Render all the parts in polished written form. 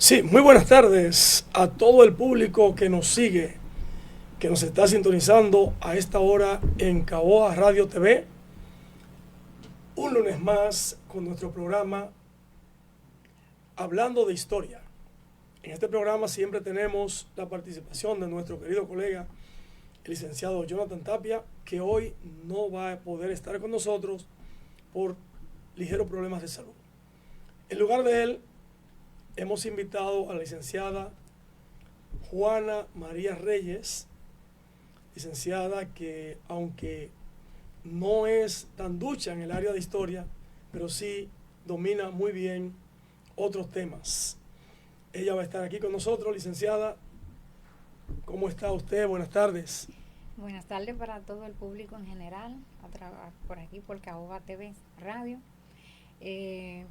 Sí, muy buenas tardes a todo el público que nos sigue, que nos está sintonizando a esta hora en Caoa Radio TV. Un lunes más con nuestro programa Hablando de Historia. En este programa siempre tenemos la participación de nuestro querido colega, el licenciado Jonathan Tapia, que hoy no va a poder estar con nosotros por ligeros problemas de salud. En lugar de él, hemos invitado a la licenciada Juana María Reyes, licenciada que aunque no es tan ducha en el área de historia, pero sí domina muy bien otros temas. Ella va a estar aquí con nosotros, licenciada. ¿Cómo está usted? Buenas tardes. Buenas tardes para todo el público en general, por aquí por Caoba TV Radio. Eh,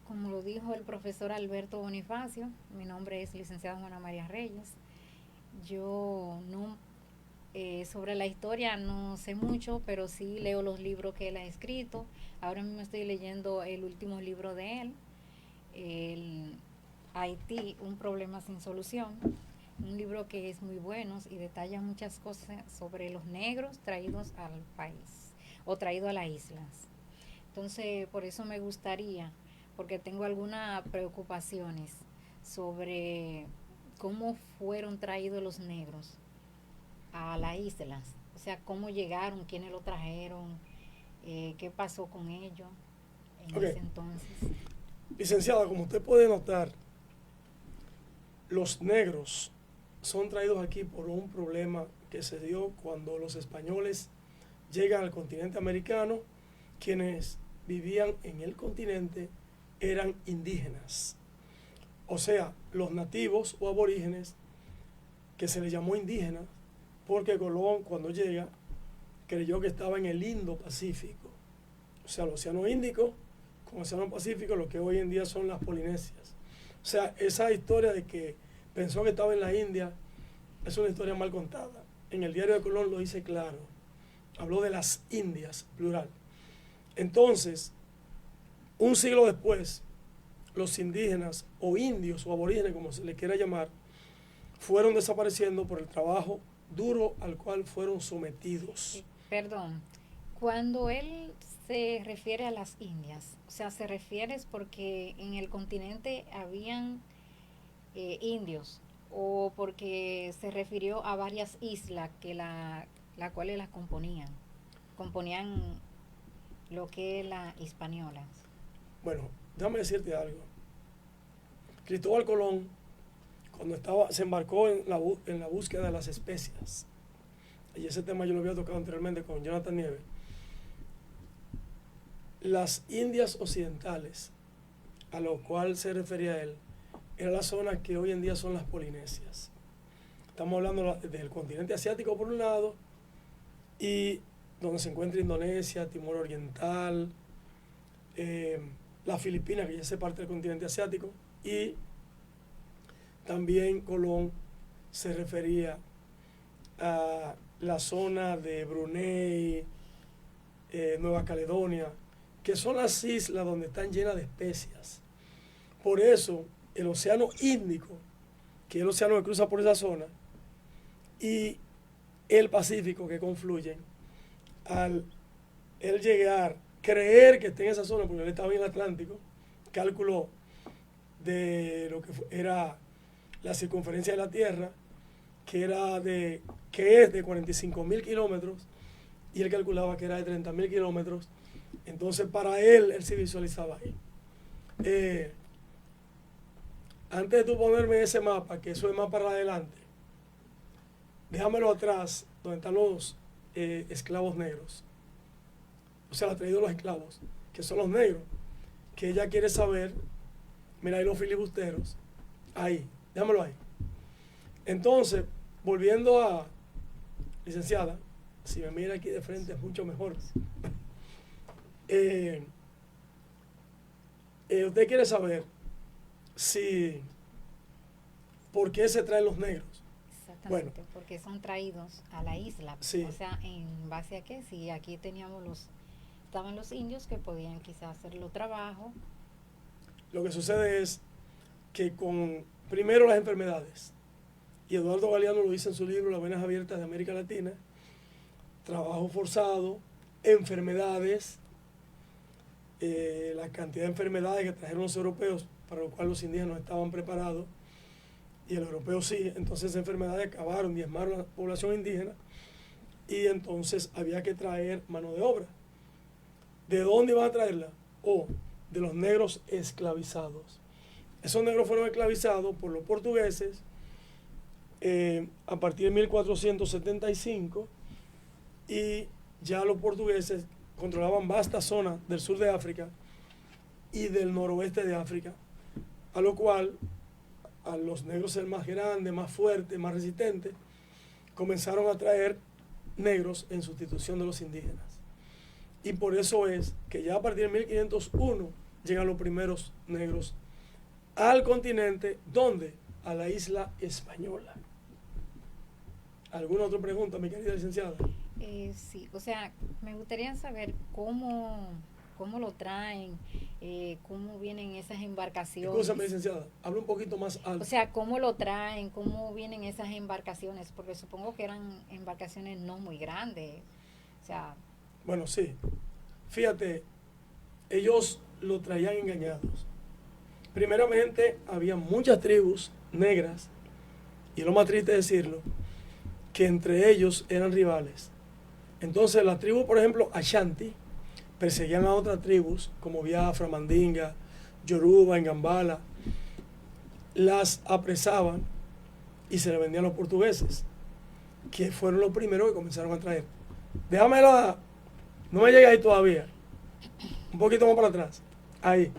como lo dijo el profesor Alberto Bonifacio, mi nombre es licenciada Juana María Reyes. Yo no sobre la historia no sé mucho, pero sí leo los libros que él ha escrito. Ahora mismo estoy leyendo el último libro de él, el Haití, un problema sin solución. Un libro que es muy bueno y detalla muchas cosas sobre los negros traídos al país o traídos a las islas. Entonces, por eso me gustaría, porque tengo algunas preocupaciones sobre cómo fueron traídos los negros a las islas. O sea, cómo llegaron, quiénes lo trajeron, qué pasó con ellos en Ok, ese entonces. licenciada, como usted puede notar, los negros son traídos aquí por un problema que se dio cuando los españoles llegan al continente americano. Quienes vivían en el continente eran indígenas, o sea, los nativos o aborígenes, que se les llamó indígenas porque Colón, cuando llega, creyó que estaba en el Indo-Pacífico, o sea, el Océano Índico con el Océano Pacífico, lo que hoy en día son las Polinesias. O sea, esa historia de que pensó que estaba en la India es una historia mal contada. En el diario de Colón lo dice claro, habló de las Indias, plural. Entonces, un siglo después, los indígenas o indios o aborígenes, como se les quiera llamar, fueron desapareciendo por el trabajo duro al cual fueron sometidos. Perdón, cuando él se refiere a las Indias, o sea, se refiere es porque en el continente habían indios o porque se refirió a varias islas que la cuales las componían lo que es la Hispaniola. Bueno, déjame decirte algo. Cristóbal Colón, cuando se embarcó en la búsqueda de las especias, y ese tema yo lo había tocado anteriormente con Jonathan Nieves, las Indias Occidentales, a lo cual se refería él, era la zona que hoy en día son las Polinesias. Estamos hablando del continente asiático por un lado, y donde se encuentra Indonesia, Timor Oriental, eh, las Filipinas, que ya es parte del continente asiático, y también Colón se refería a la zona de Brunei, Nueva Caledonia, que son las islas donde están llenas de especias. Por eso el Océano Índico, que es el océano que cruza por esa zona, y el Pacífico, que confluyen, al él llegar, creer que está en esa zona, porque él estaba en el Atlántico, cálculo de lo que era la circunferencia de la Tierra, que es de 45.000 kilómetros, y él calculaba que era de 30.000 kilómetros. Entonces, para él se visualizaba ahí. Eh, Antes de tú ponerme ese mapa, que eso es más para adelante, déjamelo atrás, donde están los esclavos negros. O sea, la traído de los esclavos, que son los negros, que ella quiere saber. Mira ahí los filibusteros. Ahí, déjamelo ahí. Entonces, volviendo a, licenciada, si me mira aquí de frente es mucho mejor. Eh, Usted quiere saber si, ¿por qué se traen los negros? Bueno, Exactamente, porque son traídos a la isla. sí, O sea, ¿en base a qué? Si aquí estaban los indios que podían quizás hacer los trabajos. lo que sucede es que Primero, las enfermedades. Y Eduardo Galeano lo dice en su libro Las venas abiertas de América Latina. Trabajo forzado, enfermedades, la cantidad de enfermedades que trajeron los europeos, para lo cual los indígenas no estaban preparados, y el europeo sí. Entonces esas enfermedades acabaron, diezmaron a la población indígena, y entonces había que traer mano de obra. ¿De dónde iban a traerla? De los negros esclavizados. Esos negros fueron esclavizados por los portugueses a partir de 1475, y ya los portugueses controlaban vastas zonas del sur de África y del noroeste de África, a lo cual a los negros ser más grandes, más fuertes, más resistentes, comenzaron a traer negros en sustitución de los indígenas. Y por eso es que ya a partir de 1501 llegan los primeros negros al continente. ¿Dónde? A la isla española. ¿Alguna otra pregunta, mi querida licenciada? Sí, o sea, me gustaría saber cómo lo traen, cómo vienen esas embarcaciones. Escúchame, licenciada, habla un poquito más alto. O sea, cómo lo traen, cómo vienen esas embarcaciones, porque supongo que eran embarcaciones no muy grandes. O sea. Bueno, sí. Fíjate, ellos lo traían engañados. Primeramente, había muchas tribus negras, y lo más triste decirlo, que entre ellos eran rivales. Entonces la tribu, por ejemplo, Ashanti, perseguían a otras tribus como Biafra, Mandinga, Yoruba, Ngambala, las apresaban y se le vendían a los portugueses, que fueron los primeros que comenzaron a traer. Déjamela, no me llegue ahí todavía, un poquito más para atrás, ahí.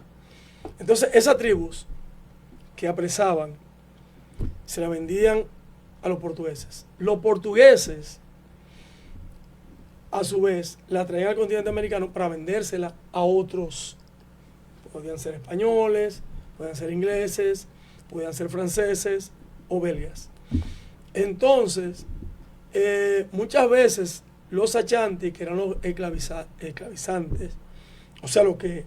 Entonces esas tribus que apresaban se la vendían a los portugueses. Los portugueses, a su vez, la traían al continente americano para vendérsela a otros. Podían ser españoles, podían ser ingleses, podían ser franceses o belgas. Entonces, muchas veces los Ashanti, que eran los esclavizantes, o sea, los que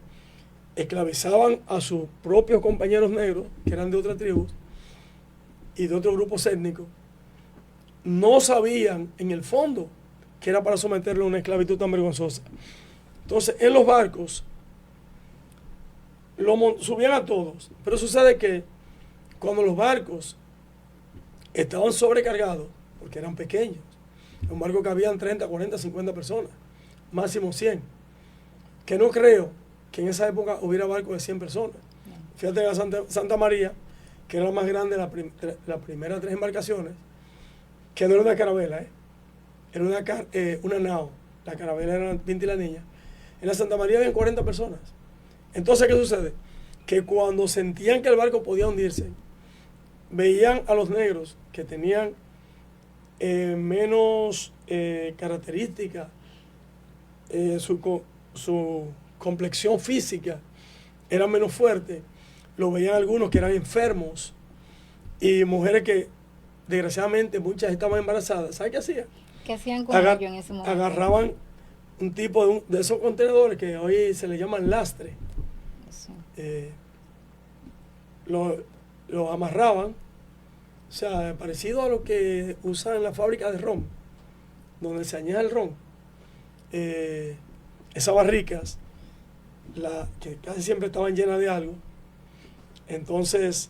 esclavizaban a sus propios compañeros negros, que eran de otras tribus y de otros grupos étnicos, no sabían en el fondo que era para someterlo a una esclavitud tan vergonzosa. Entonces, en los barcos subían a todos, pero sucede que cuando los barcos estaban sobrecargados, porque eran pequeños, en un barco cabían 30, 40, 50 personas, máximo 100, que no creo que en esa época hubiera barcos de 100 personas. Fíjate que la Santa María, que era la más grande de las primeras 3 embarcaciones, que no era una carabela, era una nao. La carabela era la Pinta y la Niña. En la Santa María habían 40 personas. Entonces, ¿qué sucede? Que cuando sentían que el barco podía hundirse, veían a los negros que tenían menos características, su complexión física era menos fuerte, lo veían algunos que eran enfermos y mujeres que desgraciadamente muchas estaban embarazadas. ¿Sabes qué hacían? ¿Qué hacían con ellos en ese momento? Agarraban un tipo de esos contenedores que hoy se le llaman lastre. Sí. Lo amarraban, o sea, parecido a lo que usan en la fábrica de ron, donde se añeja el ron. Esas barricas, que casi siempre estaban llenas de algo, entonces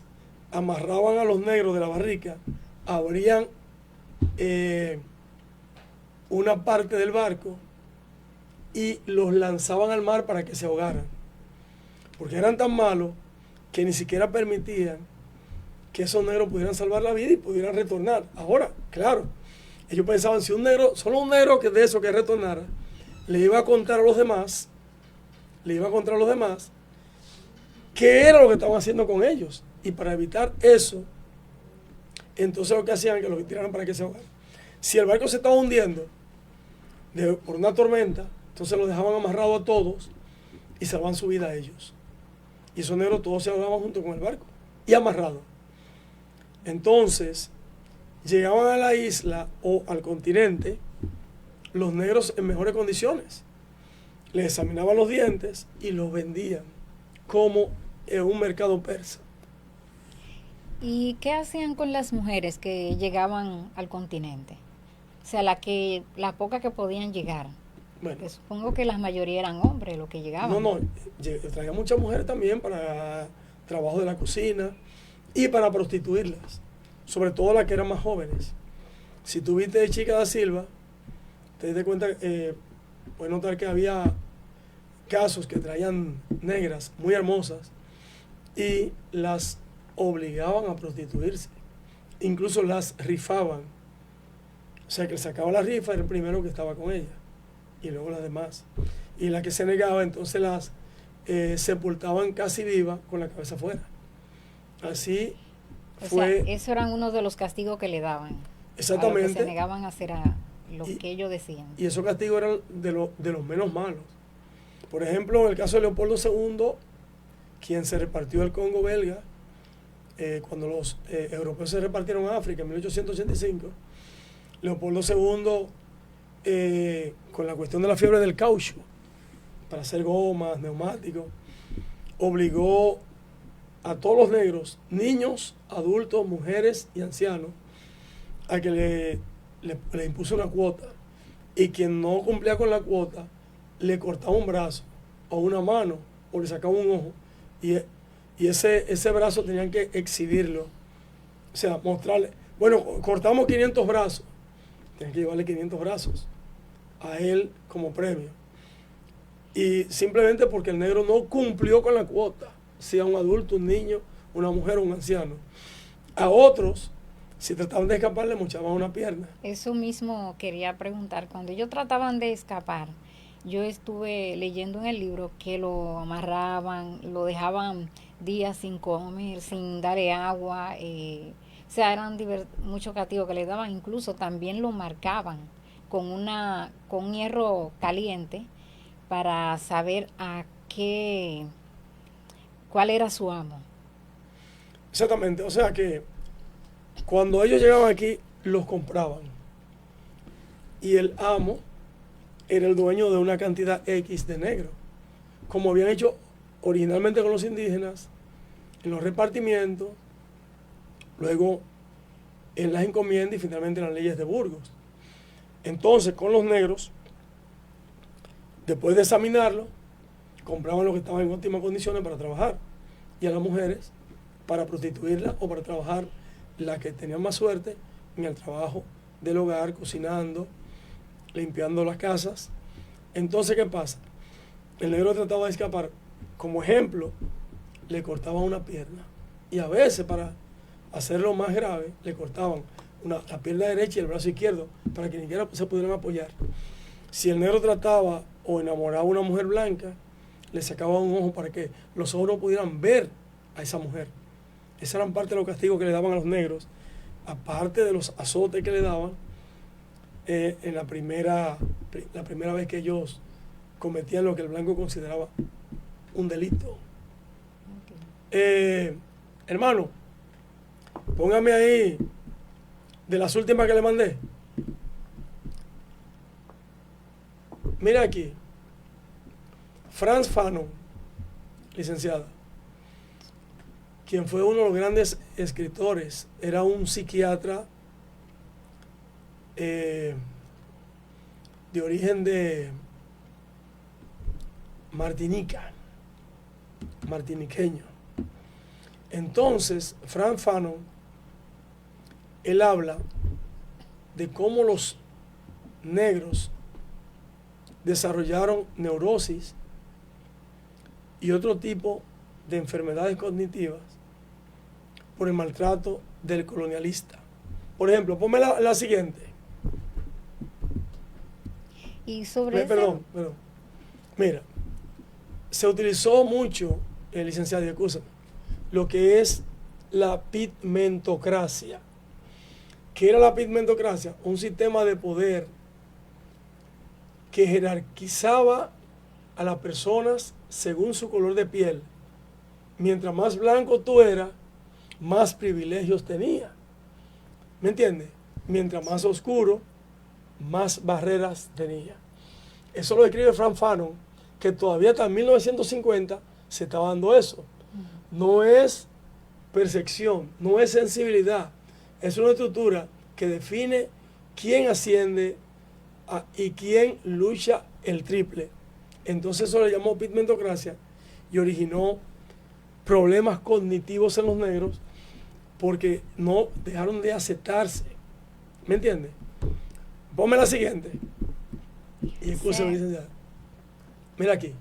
amarraban a los negros de la barrica, abrían una parte del barco y los lanzaban al mar para que se ahogaran, porque eran tan malos que ni siquiera permitían que esos negros pudieran salvar la vida y pudieran retornar. Ahora, claro, ellos pensaban, si solo un negro que de eso que retornara, le iba a contar a los demás, qué era lo que estaban haciendo con ellos. Y para evitar eso, entonces lo que hacían es que los tiraran para que se ahogaran. Si el barco se estaba hundiendo por una tormenta, entonces los dejaban amarrados a todos y salvaban su vida a ellos. Y esos negros todos se ahogaban junto con el barco y amarrados. Entonces, llegaban a la isla o al continente los negros en mejores condiciones. Les examinaban los dientes y los vendían como en un mercado persa. ¿Y qué hacían con las mujeres que llegaban al continente? O sea, la poca que podían llegar. Bueno, Que supongo que la mayoría eran hombres los que llegaban. no, traía muchas mujeres también para trabajo de la cocina y para prostituirlas, sobre todo las que eran más jóvenes. Si tú viste de Chica da Silva, te diste cuenta, puedes notar que había casos que traían negras muy hermosas y las obligaban a prostituirse, incluso las rifaban. O sea, que le sacaba la rifa era el primero que estaba con ella y luego las demás. Y la que se negaba, entonces las sepultaban casi viva con la cabeza afuera. Así fue. O sea, eso eran uno de los castigos que le daban. Exactamente. A los que se negaban a hacer lo que ellos decían. Y esos castigos eran de los menos malos. Por ejemplo, en el caso de Leopoldo II, quien se repartió el Congo belga, cuando los europeos se repartieron a África en 1885, Leopoldo II, con la cuestión de la fiebre del caucho, para hacer gomas, neumáticos, obligó a todos los negros, niños, adultos, mujeres y ancianos, a que le impuso una cuota. Y quien no cumplía con la cuota, le cortaba un brazo o una mano o le sacaba un ojo. Y ese brazo tenían que exhibirlo. O sea, mostrarle, bueno, cortamos 500 brazos. Tenían que llevarle 500 brazos a él como premio. Y simplemente porque el negro no cumplió con la cuota, sea un adulto, un niño, una mujer o un anciano. A otros, si trataban de escapar, le mochaban una pierna. Eso mismo quería preguntar. Cuando ellos trataban de escapar, yo estuve leyendo en el libro que lo amarraban, lo dejaban días sin comer, sin darle agua. O sea, eran muchos castigos que le daban. Incluso también lo marcaban con un hierro caliente para saber cuál era su amo. Exactamente, o sea que cuando ellos llegaban aquí, los compraban. Y el amo era el dueño de una cantidad X de negros. Como habían hecho originalmente con los indígenas, en los repartimientos, luego en las encomiendas y finalmente en las leyes de Burgos. Entonces, con los negros, después de examinarlo, compraban los que estaban en óptimas condiciones para trabajar. Y a las mujeres, para prostituirlas o para trabajar las que tenían más suerte en el trabajo del hogar, cocinando, limpiando las casas. Entonces, ¿qué pasa? El negro trataba de escapar. Como ejemplo, le cortaban una pierna. Y a veces, para hacerlo más grave, le cortaban la pierna derecha y el brazo izquierdo para que ni siquiera se pudieran apoyar. Si el negro trataba o enamoraba a una mujer blanca, le sacaba un ojo para que los ojos no pudieran ver a esa mujer. Esa eran parte de los castigos que le daban a los negros, aparte de los azotes que le daban en la primera vez que ellos cometían lo que el blanco consideraba un delito. Hermano, póngame ahí de las últimas que le mandé. Mira aquí, Frantz Fanon, licenciada, quien fue uno de los grandes escritores, era un psiquiatra de origen de martiniqueño. Entonces, Frantz Fanon, él habla de cómo los negros desarrollaron neurosis y otro tipo de enfermedades cognitivas por el maltrato del colonialista. Por ejemplo, ponme la siguiente. Y sobre Perdón. Mira, se utilizó mucho, licenciado, excusa, lo que es la pigmentocracia. ¿Qué era la pigmentocracia? Un sistema de poder que jerarquizaba a las personas según su color de piel. Mientras más blanco tú eras, más privilegios tenía. ¿Me entiendes? Mientras más oscuro, más barreras tenía. Eso lo describe Frantz Fanon, que todavía hasta 1950 se estaba dando eso. No es percepción, no es sensibilidad. Es una estructura que define quién asciende y quién lucha el triple. Entonces eso le llamó pigmentocracia y originó problemas cognitivos en los negros porque no dejaron de aceptarse. ¿Me entiendes? Ponme la siguiente. Y escúchame, licenciada. Mira aquí.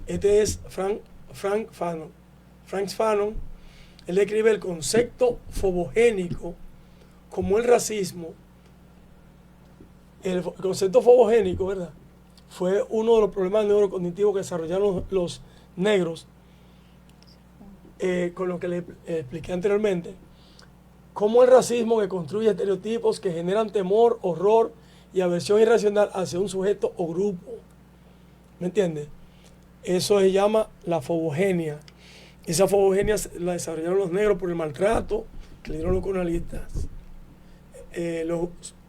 Este es Frank Fanon. Frank Fanon, él describe el concepto fobogénico como el racismo. El concepto fobogénico, ¿verdad?, fue uno de los problemas neurocognitivos que desarrollaron los negros, con lo que le expliqué anteriormente, como el racismo que construye estereotipos que generan temor, horror y aversión irracional hacia un sujeto o grupo. ¿Me entiendes? Eso se llama la fobogenia. Esa fobogenia la desarrollaron los negros por el maltrato que le dieron los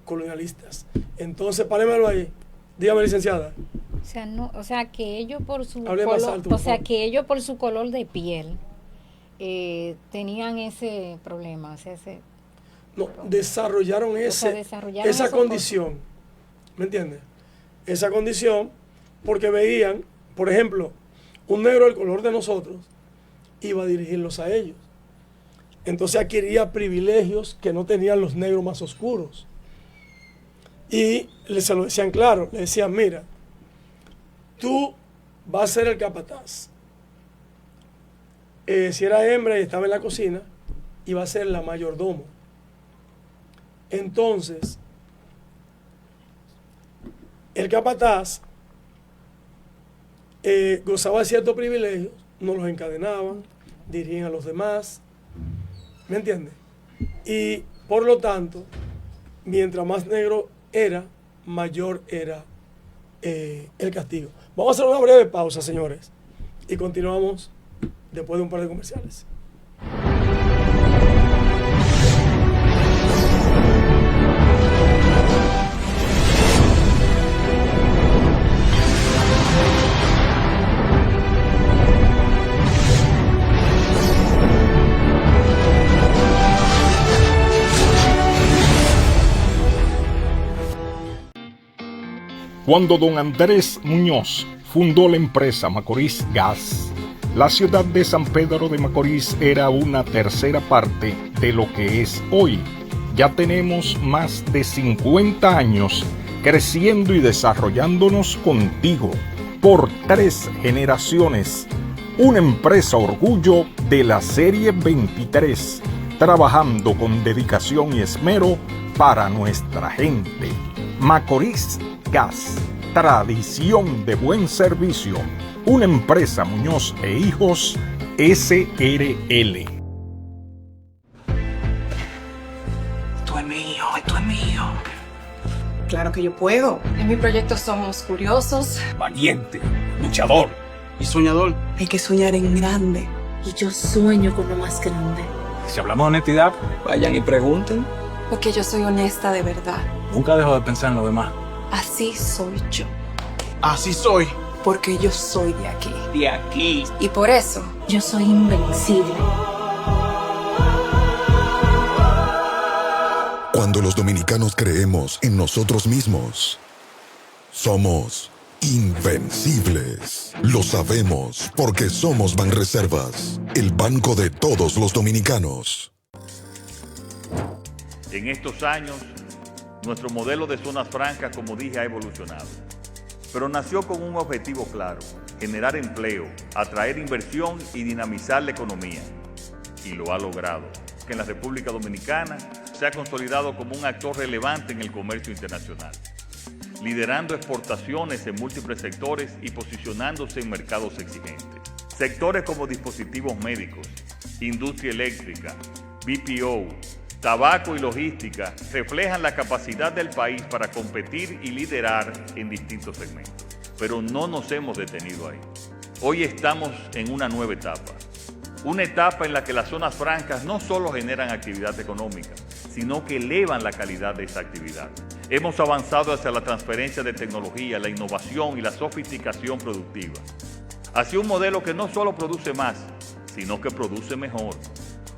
colonialistas. Entonces, párenmelo ahí. Dígame, licenciada. O sea, que ellos por su Hable color, más alto, que ellos por su color de piel tenían ese problema, desarrollaron esa condición. ¿Me entiendes? Esa condición porque veían, por ejemplo, un negro del color de nosotros iba a dirigirlos a ellos. Entonces adquiría privilegios que no tenían los negros más oscuros. Y se lo decían claro, le decían, mira, tú vas a ser el capataz. Si era hembra y estaba en la cocina, iba a ser la mayordomo. Entonces, el capataz gozaba de ciertos privilegios, no los encadenaban, dirigían a los demás, ¿me entiendes? Y por lo tanto, mientras más negro era, mayor era el castigo. Vamos a hacer una breve pausa, señores, y continuamos después de un par de comerciales. Cuando don Andrés Muñoz fundó la empresa Macorís Gas, la ciudad de San Pedro de Macorís era una tercera parte de lo que es hoy. Ya tenemos más de 50 años creciendo y desarrollándonos contigo por 3 generaciones. Una empresa orgullo de la serie 23, trabajando con dedicación y esmero para nuestra gente. Macorís Gas, tradición de buen servicio. Una empresa Muñoz e Hijos, SRL. Esto es mío, esto es mío. Claro que yo puedo. En mi proyecto somos curiosos, valiente, luchador y soñador. hay que soñar en grande. Y yo sueño con lo más grande. Si hablamos de honestidad, vayan y pregunten. Porque yo soy honesta de verdad. Nunca dejo de pensar en lo demás. Así soy yo. Así soy. Porque yo soy de aquí. De aquí. Y por eso, Yo soy invencible. Cuando los dominicanos creemos en nosotros mismos, somos invencibles. Lo sabemos porque somos Banreservas, el banco de todos los dominicanos. En estos años, nuestro modelo de zonas francas, como dije, ha evolucionado. Pero nació con un objetivo claro: generar empleo, atraer inversión y dinamizar la economía. Y lo ha logrado, que en la República Dominicana se ha consolidado como un actor relevante en el comercio internacional, liderando exportaciones en múltiples sectores y posicionándose en mercados exigentes. Sectores como dispositivos médicos, industria eléctrica, BPO, tabaco y logística reflejan la capacidad del país para competir y liderar en distintos segmentos. Pero no nos hemos detenido ahí. Hoy estamos en una nueva etapa. Una etapa en la que las zonas francas no solo generan actividad económica, sino que elevan la calidad de esa actividad. Hemos avanzado hacia la transferencia de tecnología, la innovación y la sofisticación productiva. Hacia un modelo que no solo produce más, sino que produce mejor.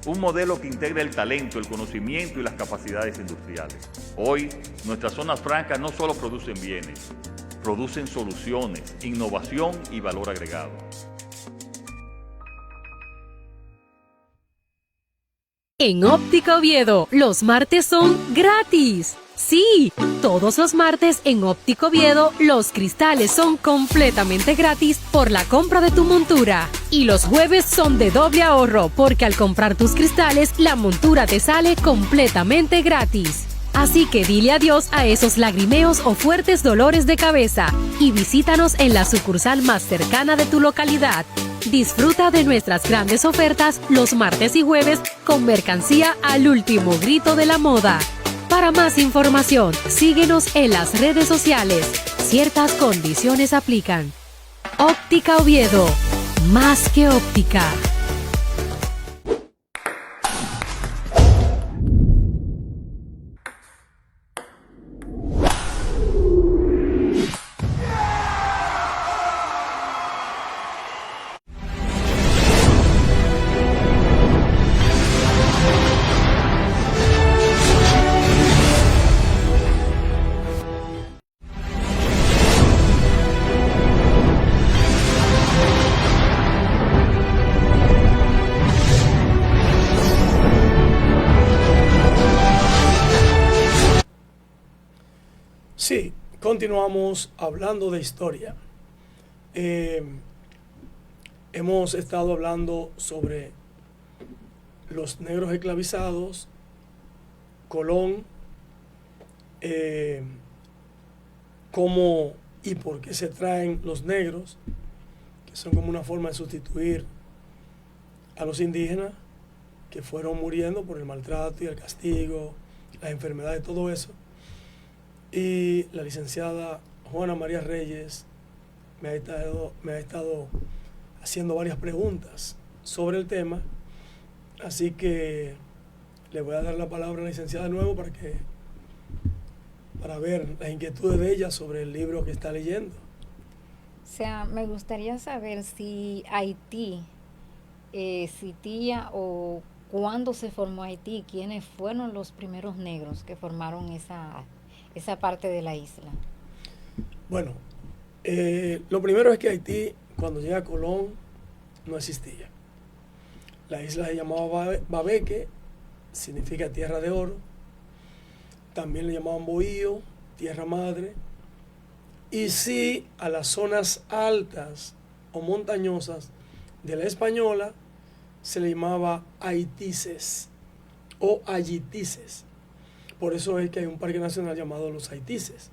un modelo que integra el talento, el conocimiento y las capacidades industriales. Hoy, nuestras zonas francas no solo producen bienes, producen soluciones, innovación y valor agregado. En Óptica Oviedo, los martes son gratis. Sí, todos los martes en Óptica Oviedo, los cristales son completamente gratis por la compra de tu montura. Y los jueves son de doble ahorro, porque al comprar tus cristales, la montura te sale completamente gratis. Así que dile adiós a esos lagrimeos o fuertes dolores de cabeza y visítanos en la sucursal más cercana de tu localidad. Disfruta de nuestras grandes ofertas los martes y jueves con mercancía al último grito de la moda. Para más información, síguenos en las redes sociales. Ciertas condiciones aplican. Óptica Oviedo, más que óptica. Sí, continuamos hablando de historia. Hemos estado hablando sobre los negros esclavizados, Colón, cómo y por qué se traen los negros, que son como una forma de sustituir a los indígenas que fueron muriendo por el maltrato y el castigo, las enfermedades, todo eso. Y la licenciada Juana María Reyes me ha estado haciendo varias preguntas sobre el tema, así que le voy a dar la palabra a la licenciada de nuevo para ver las inquietudes de ella sobre el libro que está leyendo. O sea, me gustaría saber si Haití existía o cuándo se formó Haití, quiénes fueron los primeros negros que formaron esa parte de la isla. Bueno, lo primero es que Haití, cuando llega Colón, no existía. La isla se llamaba Babeque, significa tierra de oro. También le llamaban Bohío, tierra madre. Y sí, a las zonas altas o montañosas de la Española se le llamaba Haitises o Ayitises. Por eso es que hay un parque nacional llamado Los Haitises.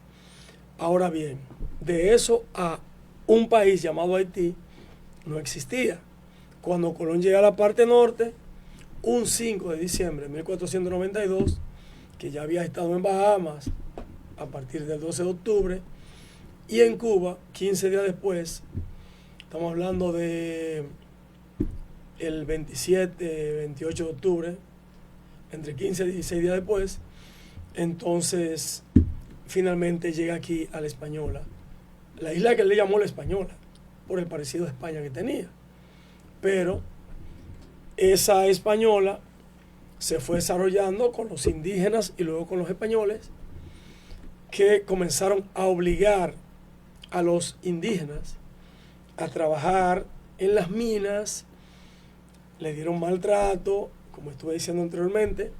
Ahora bien, de eso a un país llamado Haití no existía. Cuando Colón llega a la parte norte, un 5 de diciembre de 1492, que ya había estado en Bahamas a partir del 12 de octubre, y en Cuba, 15 días después, estamos hablando de el 27, 28 de octubre, entre 15 y 16 días después, entonces finalmente llega aquí a la Española, la isla que él le llamó la Española, por el parecido a España que tenía. Pero esa Española se fue desarrollando con los indígenas y luego con los españoles, que comenzaron a obligar a los indígenas a trabajar en las minas, le dieron maltrato, como estuve diciendo anteriormente,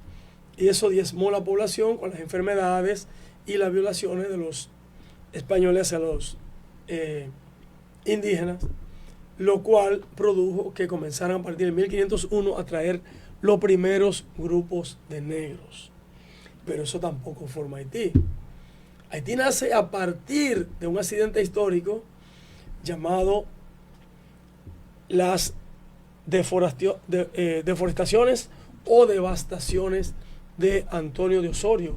y eso diezmó la población con las enfermedades y las violaciones de los españoles hacia los indígenas, lo cual produjo que comenzaran a partir de 1501 a traer los primeros grupos de negros. Pero eso tampoco forma Haití. Haití nace a partir de un accidente histórico llamado las deforestaciones o devastaciones de Antonio de Osorio,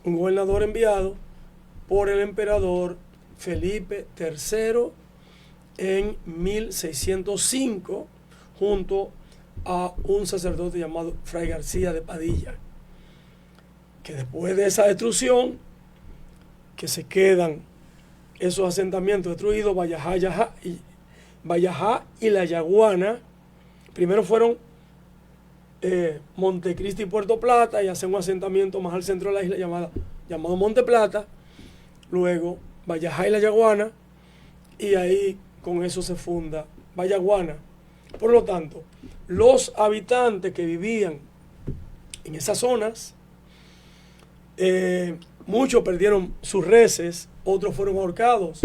un gobernador enviado por el emperador Felipe III en 1605 junto a un sacerdote llamado Fray García de Padilla, que después de esa destrucción, que se quedan esos asentamientos destruidos, Vallajá y La Yaguana, primero fueron Montecristi y Puerto Plata y hacen un asentamiento más al centro de la isla llamado Monte Plata, luego Vallajá y La Yaguana, y ahí con eso se funda Vallaguana. Por lo tanto, los habitantes que vivían en esas zonas, muchos perdieron sus reses, otros fueron ahorcados,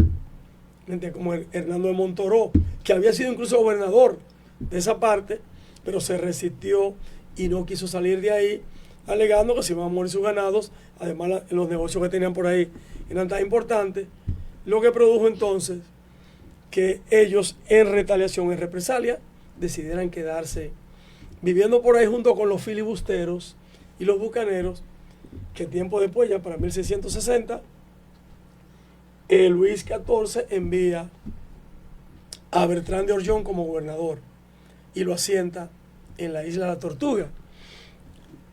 como Hernando de Montoró, que había sido incluso gobernador de esa parte, pero se resistió y no quiso salir de ahí, alegando que se iban a morir sus ganados. Además, los negocios que tenían por ahí eran tan importantes, lo que produjo entonces que ellos, en retaliación, en represalia, decidieran quedarse viviendo por ahí junto con los filibusteros y los bucaneros, que tiempo después, ya para 1660, Luis XIV envía a Bertrán de Orllón como gobernador y lo asienta en la isla de la Tortuga.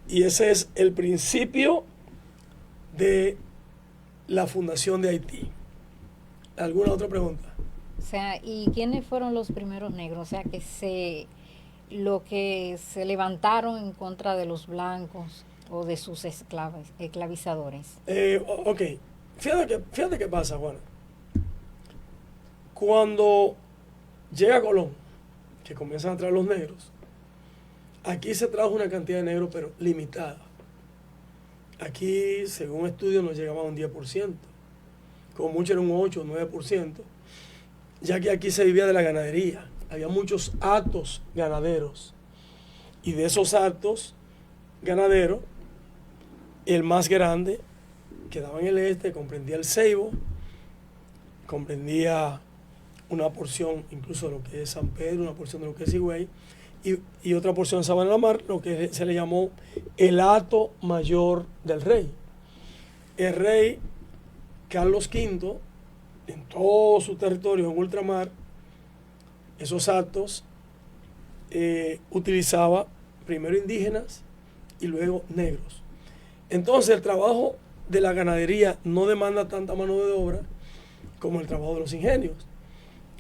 Y ese es el principio de la fundación de Haití. ¿Alguna otra pregunta? O sea, ¿y quiénes fueron los primeros negros? O sea, que se levantaron en contra de los blancos o de sus esclavizadores. Ok, fíjate qué pasa, Juana. Cuando llega Colón, que comienzan a traer los negros, aquí se trajo una cantidad de negros, pero limitada. Aquí, según estudios, no llegaba a un 10%, como mucho era un 8 o 9%, ya que aquí se vivía de la ganadería. Había muchos hatos ganaderos, y de esos hatos ganaderos, el más grande quedaba en el este, comprendía el Ceibo, comprendía una porción incluso de lo que es San Pedro, una porción de lo que es Higüey, y otra porción de Sabana de la Mar, lo que se le llamó el hato mayor del rey. El rey Carlos V, en todo su territorio en ultramar, esos hatos utilizaba primero indígenas y luego negros. Entonces el trabajo de la ganadería no demanda tanta mano de obra como el trabajo de los ingenios.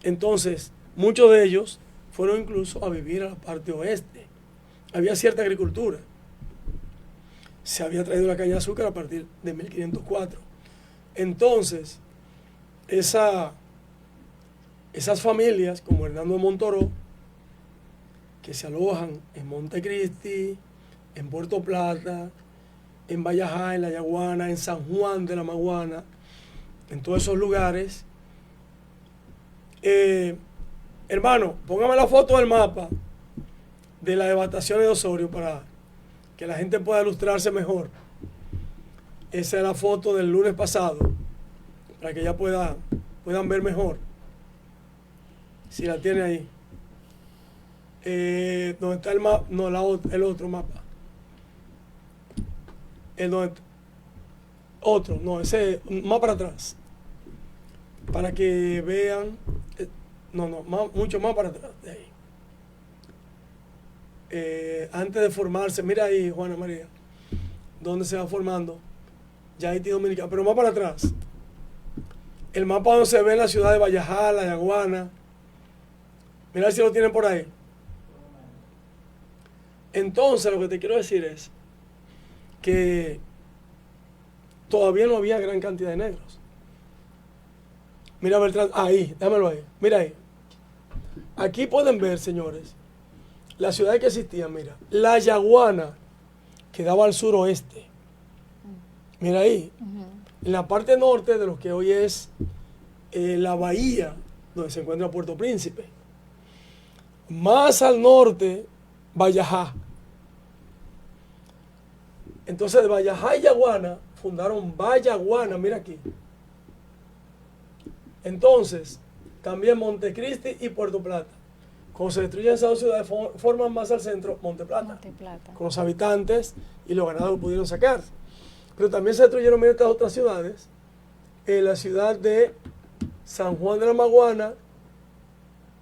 Entonces muchos de ellos fueron incluso a vivir a la parte oeste. Había cierta agricultura. Se había traído la caña de azúcar a partir de 1504. Entonces, esas familias, como Hernando de Montoró, que se alojan en Montecristi, en Puerto Plata, en Vallajá, en La Yaguana, en San Juan de la Maguana, en todos esos lugares. Hermano, póngame la foto del mapa de las devastaciones de Osorio para que la gente pueda ilustrarse mejor. Esa es la foto del lunes pasado, para que ya puedan ver mejor. Si la tiene ahí. ¿Dónde está el mapa? No, el otro mapa. Ese más para atrás. Para que vean. Mucho más para atrás de ahí. Antes de formarse, mira ahí, Juana María, donde se va formando ya Haití Dominicana, pero más para atrás. El mapa donde se ve la ciudad de Vallajá, La Yaguana. Mira si lo tienen por ahí. Entonces, lo que te quiero decir es que todavía no había gran cantidad de negros. Mira, Bertrán, ahí, dámelo ahí, mira ahí. Aquí pueden ver, señores, las ciudades que existían, mira. La Yaguana quedaba al suroeste. Mira ahí. En la parte norte de lo que hoy es la bahía, donde se encuentra Puerto Príncipe. Más al norte, Vallajá. Entonces, de Vallajá y Yaguana fundaron Vallaguana, mira aquí. Entonces, también Montecristi y Puerto Plata. Cuando se destruyen esas dos ciudades, forman más al centro Monte Plata, con los habitantes y los ganados que pudieron sacar. Pero también se destruyeron estas otras ciudades, la ciudad de San Juan de la Maguana,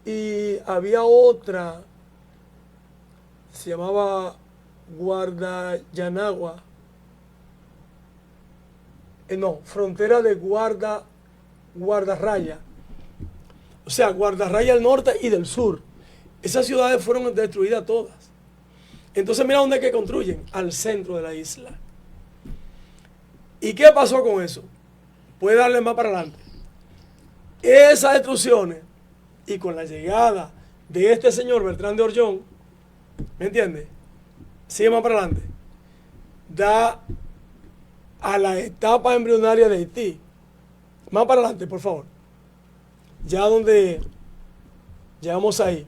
y había otra, se llamaba Guardayanagua, frontera de Guardarraya. O sea, Guardarraya al norte y del sur. Esas ciudades fueron destruidas todas. Entonces mira dónde es que construyen, al centro de la isla. ¿Y qué pasó con eso? Puede darle más para adelante. Esas destrucciones, y con la llegada de este señor Bertrán de Orllón, ¿me entiendes? Sigue más para adelante. Da a la etapa embrionaria de Haití. Más para adelante, por favor. Ya donde llegamos ahí.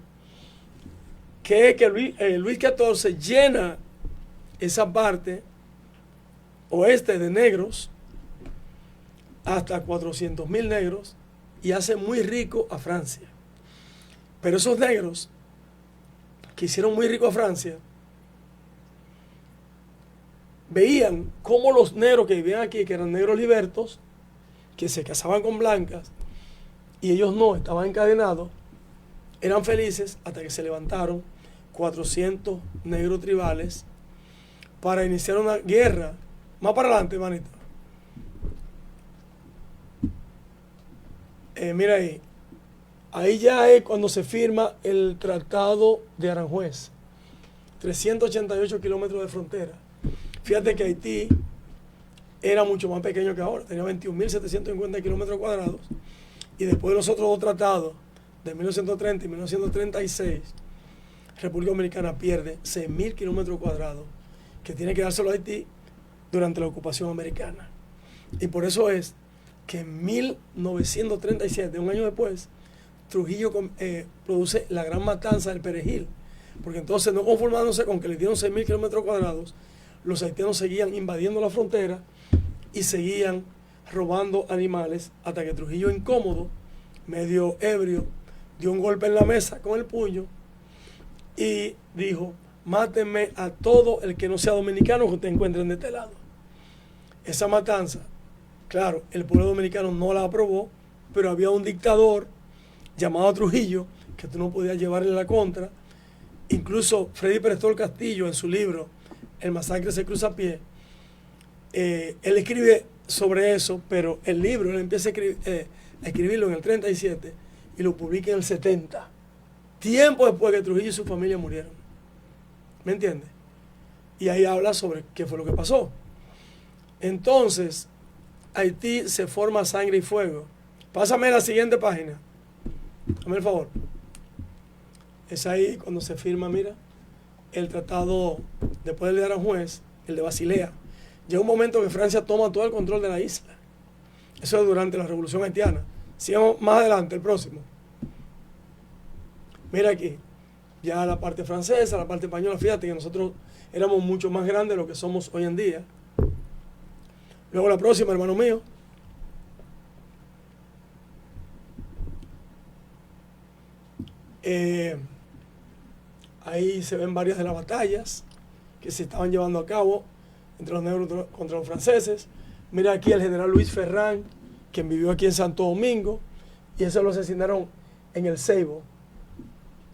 Que es que Luis XIV llena esa parte oeste de negros hasta 400.000 negros y hace muy rico a Francia. Pero esos negros que hicieron muy rico a Francia veían cómo los negros que vivían aquí, que eran negros libertos, que se casaban con blancas y ellos no, estaban encadenados, eran felices hasta que se levantaron 400 negros tribales para iniciar una guerra. Más para adelante, manito. Mira ahí. Ahí ya es cuando se firma el Tratado de Aranjuez. 388 kilómetros de frontera. Fíjate que Haití era mucho más pequeño que ahora. Tenía 21.750 kilómetros cuadrados. Y después de los otros dos tratados, de 1930 y 1936, República Dominicana pierde 6.000 kilómetros cuadrados que tiene que dárselo a Haití durante la ocupación americana. Y por eso es que en 1937, un año después, Trujillo produce la gran matanza del Perejil, porque entonces, no conformándose con que le dieron 6.000 kilómetros cuadrados, los haitianos seguían invadiendo la frontera y seguían robando animales hasta que Trujillo, incómodo, medio ebrio, dio un golpe en la mesa con el puño y dijo: mátenme a todo el que no sea dominicano que ustedes encuentren de este lado. Esa matanza, claro, el pueblo dominicano no la aprobó, pero había un dictador llamado Trujillo que tú no podías llevarle la contra. Incluso Freddy Prestol Castillo, en su libro El masacre se cruza a pie, él escribe sobre eso, pero el libro él empieza a escribirlo en el 37 y lo publica en el 70, tiempo después que Trujillo y su familia murieron. ¿Me entiendes? Y ahí habla sobre qué fue lo que pasó. Entonces, Haití se forma sangre y fuego. Pásame la siguiente página. Dame el favor. Es ahí cuando se firma, mira, el tratado, después del de Aranjuez, el de Basilea. Llega un momento que Francia toma todo el control de la isla. Eso es durante la Revolución Haitiana. Sigamos más adelante, el próximo. Mira aquí, ya la parte francesa, la parte española. Fíjate que nosotros éramos mucho más grandes de lo que somos hoy en día. Luego la próxima, hermano mío. Ahí se ven varias de las batallas que se estaban llevando a cabo entre los negros contra los franceses. Mira aquí el general Luis Ferrán, quien vivió aquí en Santo Domingo, y eso lo asesinaron en el Ceibo.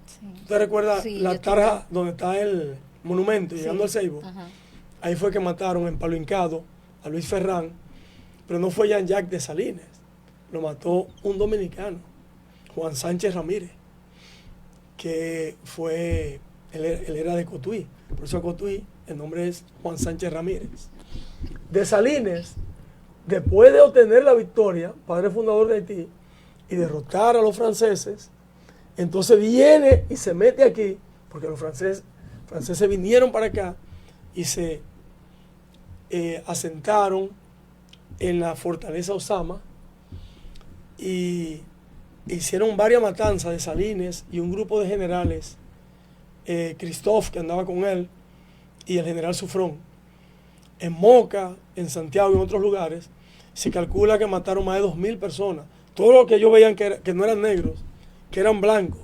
Sí. ¿Tú te recuerdas la tarja donde está el monumento, llegando al Ceibo? Ajá. Ahí fue que mataron en Palo Hincado a Luis Ferrán, pero no fue Jean-Jacques Dessalines, lo mató un dominicano, Juan Sánchez Ramírez, que fue, él era de Cotuí, por eso Cotuí, el nombre es Juan Sánchez Ramírez. Dessalines, después de obtener la victoria, padre fundador de Haití, y derrotar a los franceses, entonces viene y se mete aquí, porque los franceses vinieron para acá y se asentaron en la fortaleza Osama y hicieron varias matanzas de Salines y un grupo de generales, Christophe, que andaba con él, y el general Sufrón. En Moca, en Santiago y en otros lugares, se calcula que mataron más de 2.000 personas. Todo lo que ellos veían que no eran negros, que eran blancos,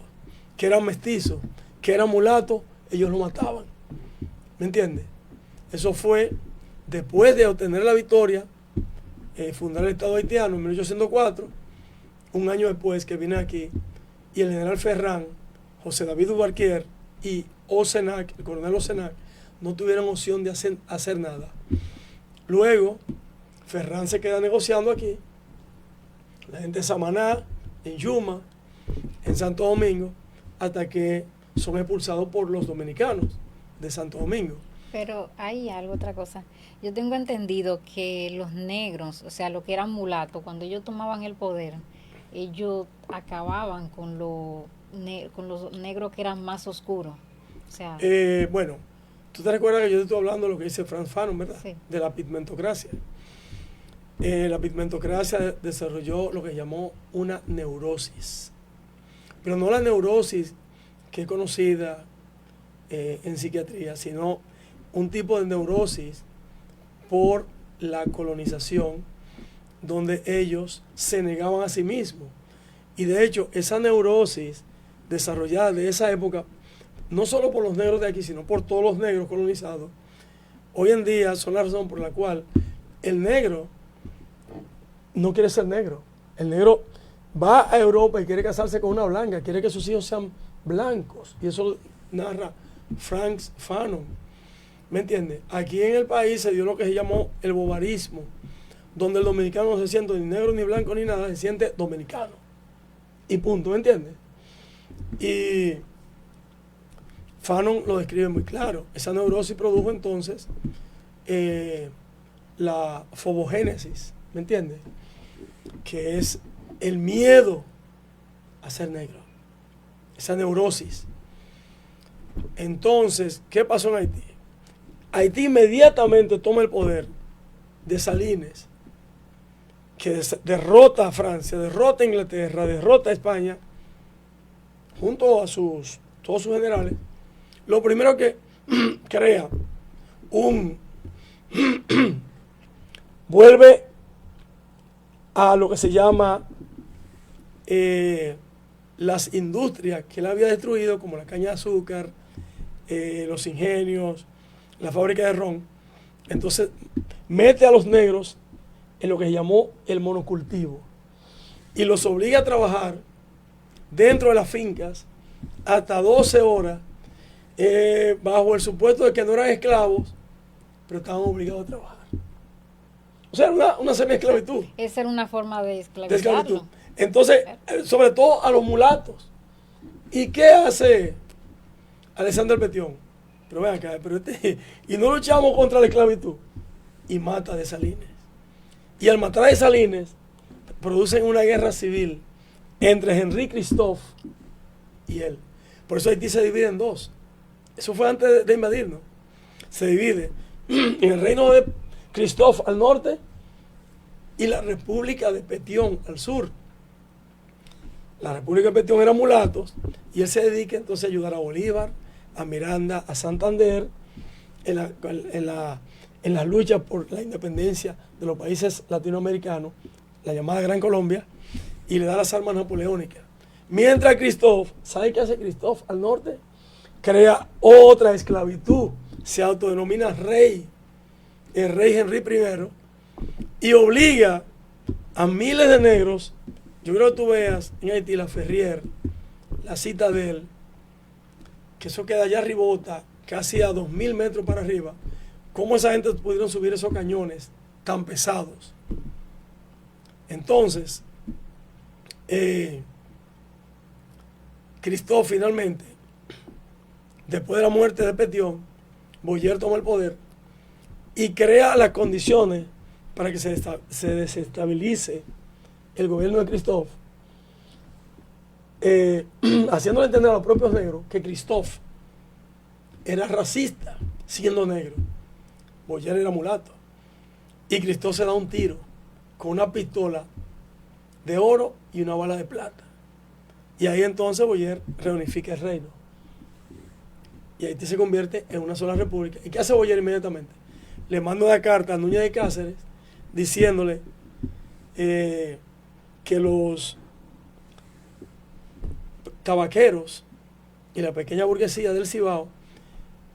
que eran mestizos, que eran mulatos, ellos lo mataban. ¿Me entiendes? Eso fue después de obtener la victoria, fundar el Estado haitiano en 1804, un año después que vine aquí, y el general Ferrán, José David Dubarquier y Osenac, el coronel Osenac, no tuvieron opción de hacer nada. Luego, Ferrán se queda negociando aquí, la gente de Samaná, en Yuma, en Santo Domingo, hasta que son expulsados por los dominicanos. de Santo Domingo. Pero hay algo, otra cosa. Yo tengo entendido que los negros, o sea, los que eran mulatos, cuando ellos tomaban el poder, ellos acababan con los negros que eran más oscuros. O sea, Bueno, tú te recuerdas que yo te estoy hablando de lo que dice Frantz Fanon, ¿verdad? Sí. De la pigmentocracia. La pigmentocracia desarrolló lo que llamó una neurosis. Pero no la neurosis que es conocida en psiquiatría, sino un tipo de neurosis por la colonización, donde ellos se negaban a sí mismos. Y de hecho, esa neurosis desarrollada de esa época, no solo por los negros de aquí, sino por todos los negros colonizados, hoy en día son la razón por la cual el negro no quiere ser negro. El negro va a Europa y quiere casarse con una blanca, quiere que sus hijos sean blancos. Y eso narra Frantz Fanon. ¿Me entiendes? Aquí en el país se dio lo que se llamó el bovarismo, donde el dominicano no se siente ni negro, ni blanco, ni nada, se siente dominicano. Y punto, ¿me entiendes? Y Fanon lo describe muy claro. Esa neurosis produjo entonces la fobogénesis, ¿me entiendes? Que es el miedo a ser negro. Esa neurosis. Entonces, ¿qué pasó en Haití? Haití inmediatamente toma el poder de Salines, que derrota a Francia, derrota a Inglaterra, derrota a España, junto a todos sus generales. Lo primero que crea vuelve a lo que se llama las industrias que él había destruido, como la caña de azúcar, los ingenios, la fábrica de ron. Entonces mete a los negros en lo que se llamó el monocultivo y los obliga a trabajar dentro de las fincas hasta 12 horas, bajo el supuesto de que no eran esclavos, pero estaban obligados a trabajar. O sea, una semi-esclavitud. Esa era una forma de esclavizarlo. Entonces, sobre todo a los mulatos. ¿Y qué hace Alexander Petion? Pero ven acá, y no luchamos contra la esclavitud. Y mata a Dessalines. Y al matar a Dessalines, producen una guerra civil entre Henri Christophe y él. Por eso Haití se divide en dos. Eso fue antes de invadirnos. Se divide en el reino de Christophe al norte y la República de Petion al sur. La República de Petion era mulatos y él se dedica entonces a ayudar a Bolívar, a Miranda, a Santander en las luchas por la independencia de los países latinoamericanos, la llamada Gran Colombia, y le da las armas napoleónicas. Mientras Christophe, ¿sabe qué hace Christophe al norte? Crea otra esclavitud, se autodenomina rey, el rey Henry I, y obliga a miles de negros. Yo creo que tú veas en Haití la Ferrier, la Citadel, que eso queda allá arribota, casi a 2000 metros para arriba. ¿Cómo esa gente pudieron subir esos cañones tan pesados? Entonces, Christophe finalmente, después de la muerte de Petion, Boyer toma el poder y crea las condiciones para que se desestabilice el gobierno de Christophe, haciéndole entender a los propios negros que Christophe era racista siendo negro. Boyer era mulato. Y Christophe se da un tiro con una pistola de oro y una bala de plata. Y ahí entonces Boyer reunifica el reino. Y Haití se convierte en una sola república. ¿Y qué hace Boyer inmediatamente? Le manda una carta a Núñez de Cáceres diciéndole que los tabaqueros y la pequeña burguesía del Cibao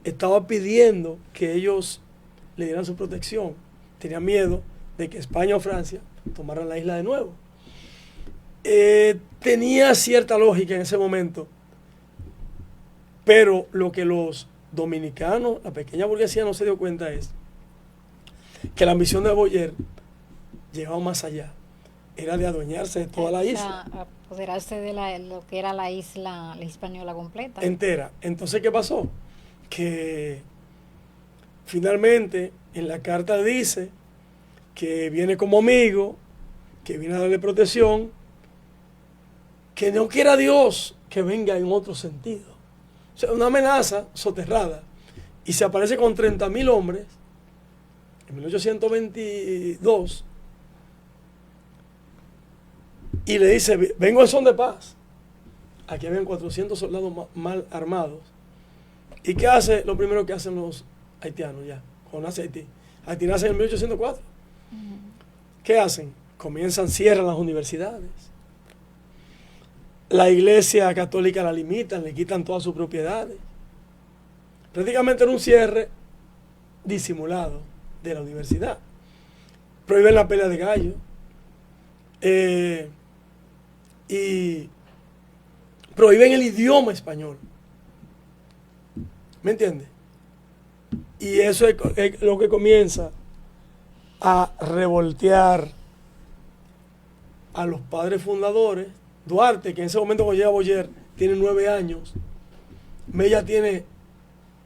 estaba pidiendo que ellos le dieran su protección. Tenía miedo de que España o Francia tomaran la isla de nuevo. Tenía cierta lógica en ese momento, pero lo que los dominicanos, la pequeña burguesía, no se dio cuenta es que la ambición de Boyer llevaba más allá. Era de adueñarse de toda la isla. Apoderarse de lo que era la isla, la Hispaniola completa. Entera. Entonces, ¿qué pasó? que finalmente en la carta dice que viene como amigo, que viene a darle protección, que no quiera Dios que venga en otro sentido. O sea, una amenaza soterrada. Y se aparece con 30.000 hombres en 1822 y le dice, vengo en son de paz. Aquí habían 400 soldados mal armados. ¿Y qué hace? Lo primero que hacen los haitianos ya, cuando nace Haití. Haití nace en 1804. ¿Qué hacen? Cierran las universidades. La iglesia católica la limitan, le quitan todas sus propiedades. Prácticamente era un cierre disimulado de la universidad. Prohíben la pelea de gallo. Y prohíben el idioma español. ¿Me entiendes? Y eso es lo que comienza a revoltear a los padres fundadores. Duarte, que en ese momento cuando llega Boyer, tiene 9 años. Mella tiene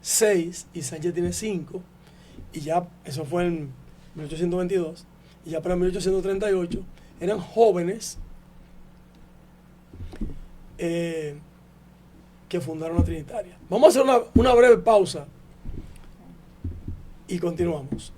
6 y Sánchez tiene 5. Y ya, eso fue en 1822. Y ya para 1838 eran jóvenes que fundaron la Trinitaria. Vamos a hacer una breve pausa y continuamos.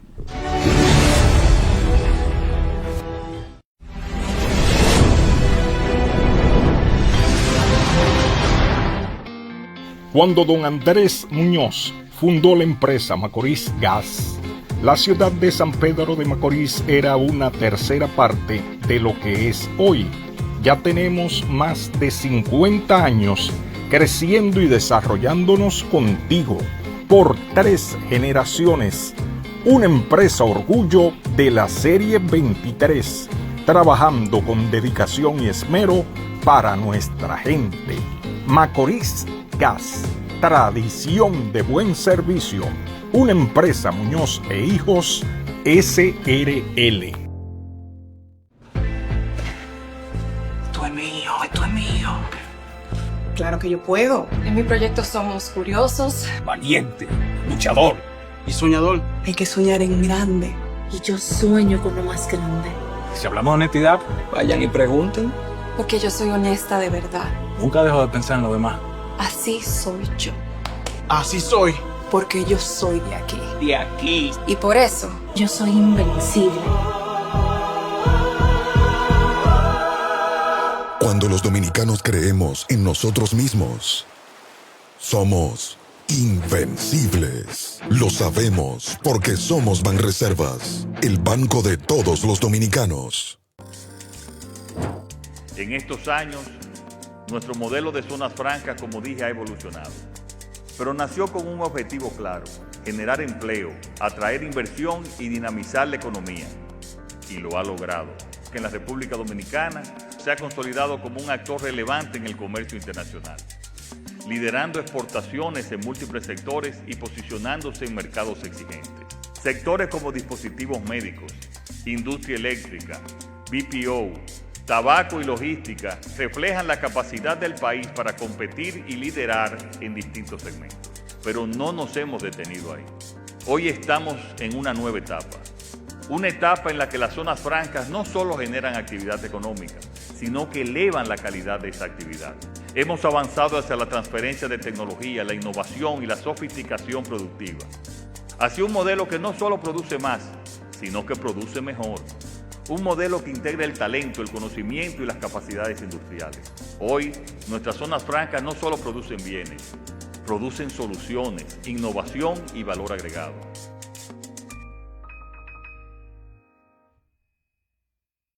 Cuando don Andrés Muñoz fundó la empresa Macorís Gas, la ciudad de San Pedro de Macorís era una tercera parte de lo que es hoy. Ya tenemos más de 50 años creciendo y desarrollándonos contigo por 3 generaciones. Una empresa orgullo de la serie 23, trabajando con dedicación y esmero para nuestra gente. Macorís Gas, tradición de buen servicio. Una empresa Muñoz e Hijos, SRL. Esto es mío. Claro que yo puedo. En mi proyecto somos curiosos. Valiente, luchador y soñador. Hay que soñar en grande. Y yo sueño con lo más grande. Si hablamos de honestidad, vayan y pregunten. Porque yo soy honesta de verdad. Nunca dejo de pensar en lo demás. Así soy yo. Así soy. Porque yo soy de aquí. De aquí. Y por eso, Yo soy invencible. Cuando los dominicanos creemos en nosotros mismos, somos invencibles. Lo sabemos porque somos Banreservas, el banco de todos los dominicanos. En estos años, nuestro modelo de zonas francas, como dije, ha evolucionado. Pero nació con un objetivo claro: generar empleo, atraer inversión y dinamizar la economía. Y lo ha logrado, que en la República Dominicana se ha consolidado como un actor relevante en el comercio internacional, liderando exportaciones en múltiples sectores y posicionándose en mercados exigentes. Sectores como dispositivos médicos, industria eléctrica, BPO, tabaco y logística reflejan la capacidad del país para competir y liderar en distintos segmentos. Pero no nos hemos detenido ahí. Hoy estamos en una nueva etapa. Una etapa en la que las zonas francas no solo generan actividad económica, sino que elevan la calidad de esa actividad. Hemos avanzado hacia la transferencia de tecnología, la innovación y la sofisticación productiva. Hacia un modelo que no solo produce más, sino que produce mejor. Un modelo que integra el talento, el conocimiento y las capacidades industriales. Hoy, nuestras zonas francas no solo producen bienes, producen soluciones, innovación y valor agregado.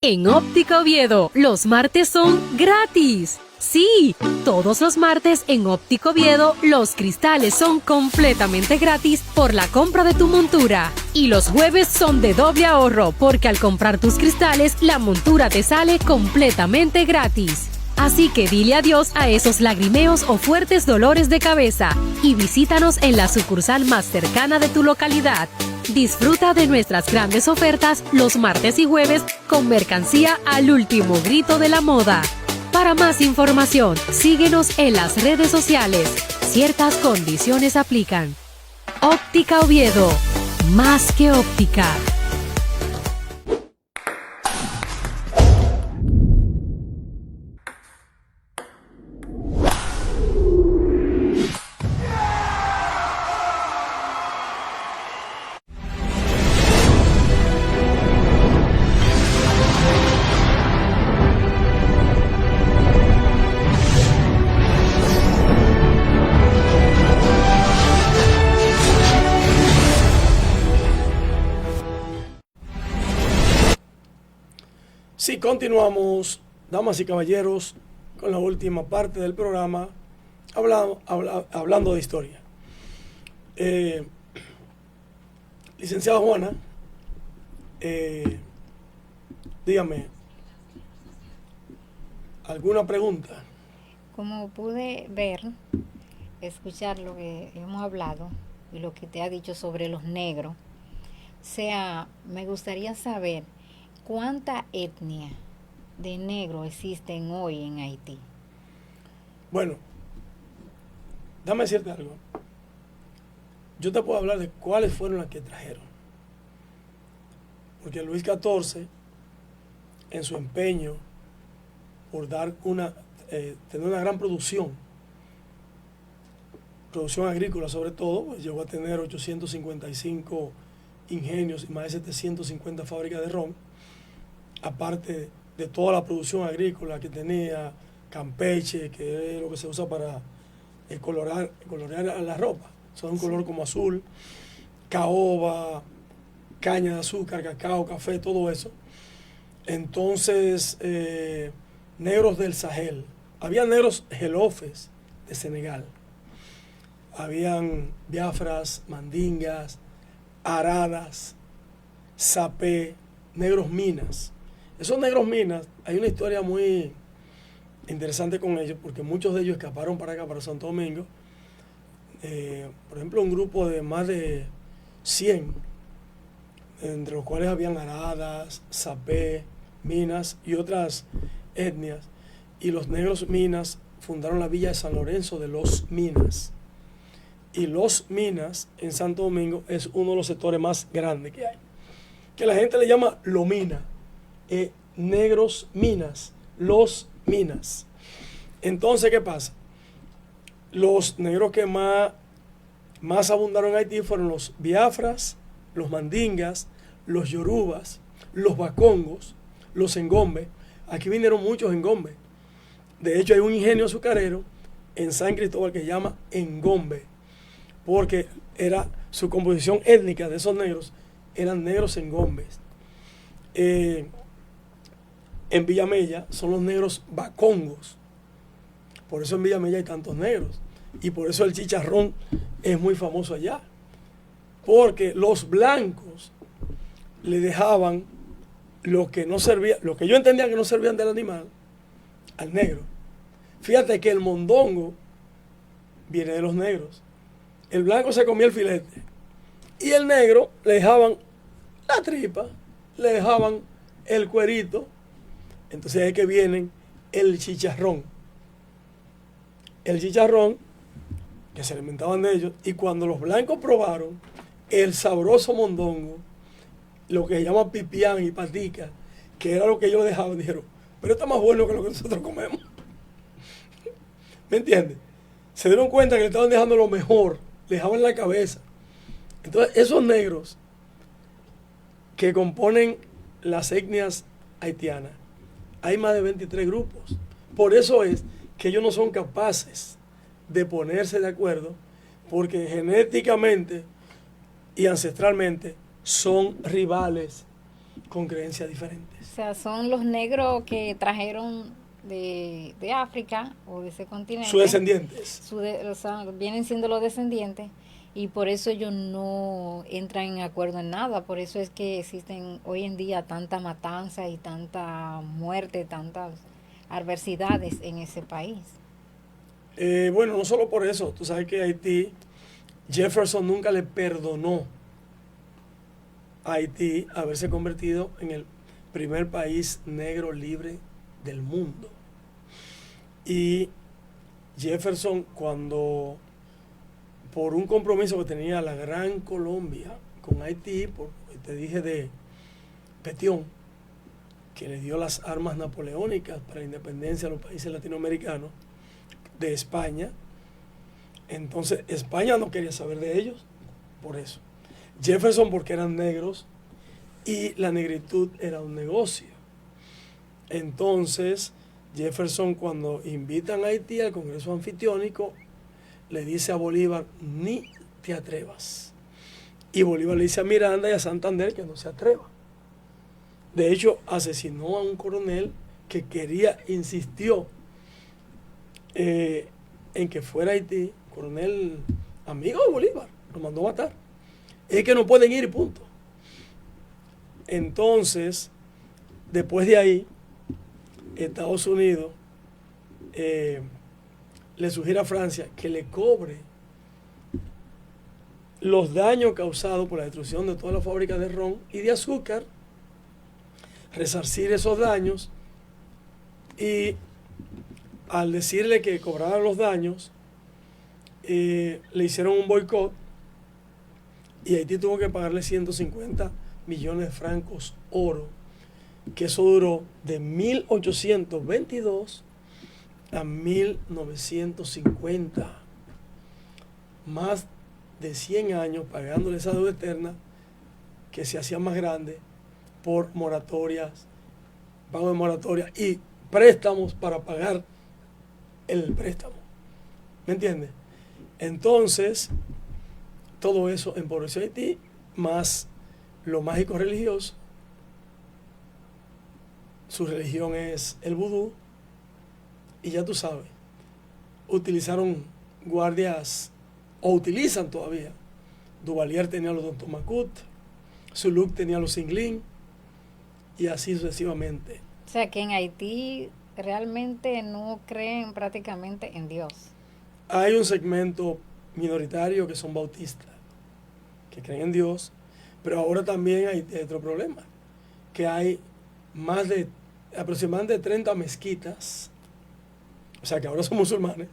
En Óptica Oviedo, los martes son gratis. Sí, todos los martes en Óptica Oviedo, los cristales son completamente gratis por la compra de tu montura. Y los jueves son de doble ahorro, porque al comprar tus cristales, la montura te sale completamente gratis. Así que dile adiós a esos lagrimeos o fuertes dolores de cabeza y visítanos en la sucursal más cercana de tu localidad. Disfruta de nuestras grandes ofertas los martes y jueves con mercancía al último grito de la moda. Para más información, síguenos en las redes sociales. Ciertas condiciones aplican. Óptica Oviedo, más que óptica. Sí, continuamos, damas y caballeros, con la última parte del programa, hablando de historia. Licenciada Juana, dígame, ¿alguna pregunta? Como pude ver, escuchar lo que hemos hablado y lo que te ha dicho sobre los negros, me gustaría saber ¿cuánta etnia de negros existen hoy en Haití? Bueno, dame decirte algo. Yo te puedo hablar de cuáles fueron las que trajeron. Porque Luis XIV, en su empeño por dar tener una gran producción agrícola sobre todo, pues llegó a tener 855 ingenios y más de 750 fábricas de ron, aparte de toda la producción agrícola que tenía, campeche, que es lo que se usa para colorear la ropa, son un color como azul, caoba, caña de azúcar, cacao, café, todo eso. Entonces, negros del Sahel, había negros gelofes de Senegal, habían biafras, mandingas, aradas, sapé, negros minas. Esos negros minas, hay una historia muy interesante con ellos, porque muchos de ellos escaparon para acá, para Santo Domingo. Por ejemplo, un grupo de más de 100, entre los cuales habían aradas, sapé, minas y otras etnias. Y los negros minas fundaron la villa de San Lorenzo de Los Minas. Y Los Minas en Santo Domingo es uno de los sectores más grandes que hay, que la gente le llama Lomina. Negros minas, Los Minas. Entonces, ¿qué pasa? Los negros que más abundaron en Haití fueron los biafras, los mandingas, los yorubas, los bacongos, los engombe. Aquí vinieron muchos engombe. De hecho, hay un ingenio azucarero en San Cristóbal que se llama Engombe, porque era su composición étnica de esos negros, eran negros engombes. En Villamella son los negros bacongos. Por eso en Villamella hay tantos negros. Y por eso el chicharrón es muy famoso allá. Porque los blancos le dejaban lo que no servía, lo que yo entendía que no servían del animal, al negro. Fíjate que el mondongo viene de los negros. El blanco se comía el filete. Y el negro le dejaban la tripa, le dejaban el cuerito. Entonces ahí que viene el chicharrón. El chicharrón que se alimentaban de ellos. Y cuando los blancos probaron el sabroso mondongo, lo que se llama pipián y patica, que era lo que ellos dejaban, dijeron, pero está más bueno que lo que nosotros comemos. ¿Me entiendes? Se dieron cuenta que le estaban dejando lo mejor, le dejaban la cabeza. Entonces esos negros que componen las etnias haitianas, hay más de 23 grupos. Por eso es que ellos no son capaces de ponerse de acuerdo, porque genéticamente y ancestralmente son rivales con creencias diferentes. O sea, son los negros que trajeron de África o de ese continente. Sus descendientes. O sea, vienen siendo los descendientes y por eso ellos no entran en acuerdo en nada. Por eso es que existen hoy en día tanta matanza y tanta muerte, tantas adversidades en ese país. Bueno, no solo por eso. Tú sabes que Haití, Jefferson nunca le perdonó a Haití haberse convertido en el primer país negro libre del mundo. Y Jefferson, cuando por un compromiso que tenía la Gran Colombia con Haití, por te dije de Petión, que le dio las armas napoleónicas para la independencia a los países latinoamericanos de España. Entonces España no quería saber de ellos, por eso. Jefferson porque eran negros y la negritud era un negocio. Entonces Jefferson, cuando invitan a Haití al Congreso Anfitriónico, le dice a Bolívar, ni te atrevas. Y Bolívar le dice a Miranda y a Santander que no se atreva. De hecho, asesinó a un coronel que insistió en que fuera a Haití, coronel amigo de Bolívar, lo mandó a matar. Es que no pueden ir y punto. Entonces, después de ahí, Estados Unidos le sugiere a Francia que le cobre los daños causados por la destrucción de todas las fábricas de ron y de azúcar, resarcir esos daños, y al decirle que cobraran los daños, le hicieron un boicot y Haití tuvo que pagarle 150 millones de francos oro, que eso duró de 1822 a 1950, más de 100 años pagándole esa deuda eterna que se hacía más grande por moratorias, pago de moratoria y préstamos para pagar el préstamo. ¿Me entiendes? Entonces, todo eso empobreció a Haití, más lo mágico religioso. Su religión es el vudú, y ya tú sabes, utilizaron guardias, o utilizan todavía. Duvalier tenía los Don Tomacut, Suluk tenía los Singlin, y así sucesivamente. O sea que en Haití realmente no creen prácticamente en Dios. Hay un segmento minoritario que son bautistas, que creen en Dios, pero ahora también hay otro problema, que hay más de aproximadamente 30 mezquitas, o sea que ahora son musulmanes.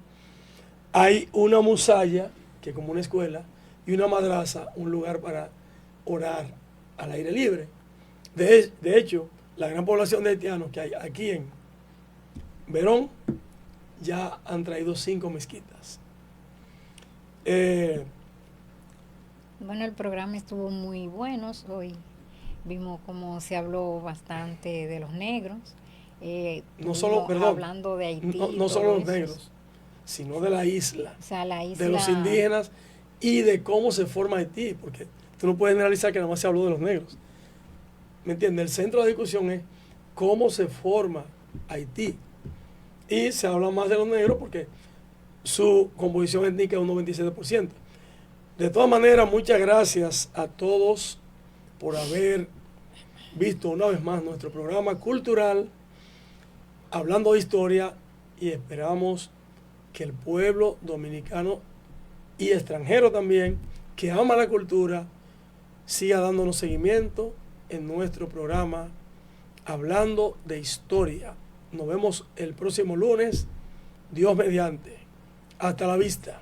Hay una musalla, que es como una escuela, y una madraza, un lugar para orar al aire libre. De hecho, la gran población de haitianos que hay aquí en Verón ya han traído 5 mezquitas. Bueno, el programa estuvo muy bueno hoy. Vimos cómo se habló bastante de los negros. No solo, perdón, hablando de Haití. No solo los negros, sino de la isla. O sea, la isla. De los indígenas y de cómo se forma Haití, porque tú no puedes generalizar que nada más se habló de los negros. ¿Me entiendes? El centro de la discusión es cómo se forma Haití. Y se habla más de los negros porque su composición étnica es un 97%. De todas maneras, muchas gracias a todos por haber visto una vez más nuestro programa cultural, hablando de historia, y esperamos que el pueblo dominicano y extranjero también, que ama la cultura, siga dándonos seguimiento en nuestro programa Hablando de Historia. Nos vemos el próximo lunes, Dios mediante. Hasta la vista.